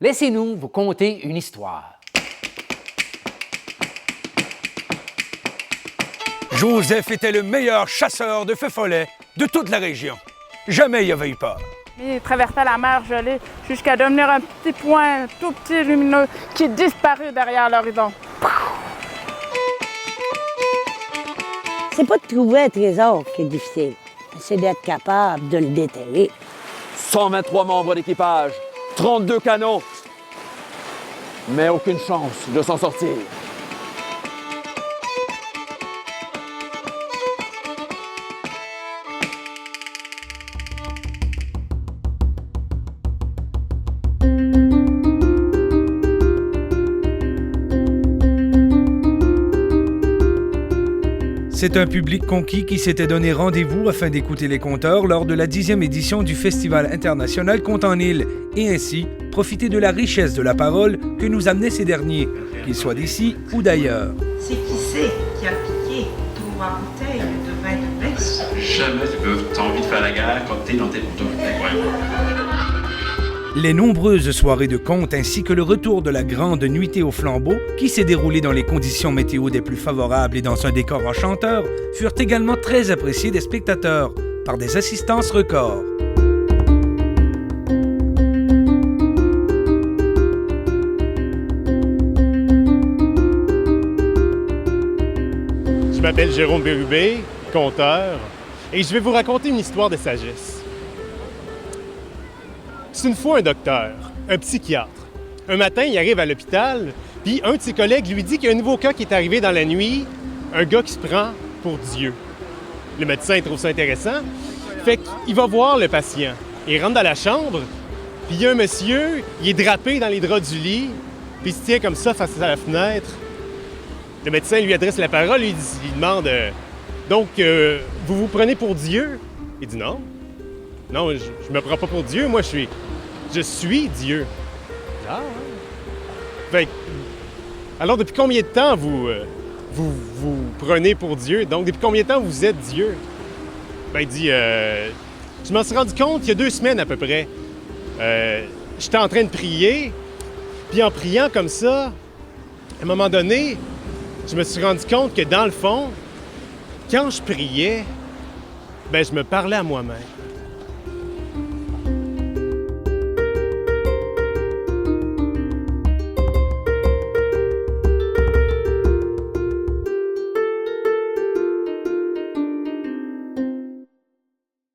Laissez-nous vous conter une histoire. Joseph était le meilleur chasseur de feux follets de toute la région. Jamais il avait eu peur. Il traversait la mer gelée jusqu'à devenir un petit point tout petit lumineux qui disparut derrière l'horizon. C'est pas de trouver un trésor qui est difficile, c'est d'être capable de le déterrer. 123 membres d'équipage, 32 canons, mais aucune chance de s'en sortir. C'est un public conquis qui s'était donné rendez-vous afin d'écouter les conteurs lors de la 10e édition du Festival international Contes en île et ainsi profiter de la richesse de la parole que nous amenaient ces derniers, qu'ils soient d'ici ou d'ailleurs. C'est qui c'est qui a piqué 3 bouteilles de vin de messe? Jamais tu as envie de faire la guerre quand t'es dans tes boutons. Les nombreuses soirées de contes ainsi que le retour de la grande nuitée au flambeau, qui s'est déroulée dans les conditions météo des plus favorables et dans un décor enchanteur, furent également très appréciés des spectateurs, par des assistances records. Je m'appelle Jérôme Bérubé, conteur, et je vais vous raconter une histoire de sagesse. C'est une fois un docteur, un psychiatre. Un matin, il arrive à l'hôpital, puis un de ses collègues lui dit qu'il y a un nouveau cas qui est arrivé dans la nuit, un gars qui se prend pour Dieu. Le médecin trouve ça intéressant, fait qu'il va voir le patient. Il rentre dans la chambre, puis il y a un monsieur, il est drapé dans les draps du lit, puis il se tient comme ça face à la fenêtre. Le médecin lui adresse la parole, il demande Donc, vous vous prenez pour Dieu? Il dit non. Non, je me prends pas pour Dieu, moi je suis Dieu. Ah ouais. Fait que, alors depuis combien de temps vous prenez pour Dieu? Donc depuis combien de temps vous êtes Dieu? Ben il dit je m'en suis rendu compte il y a 2 semaines à peu près. J'étais en train de prier, puis en priant comme ça, à un moment donné, je me suis rendu compte que dans le fond, quand je priais, ben je me parlais à moi-même.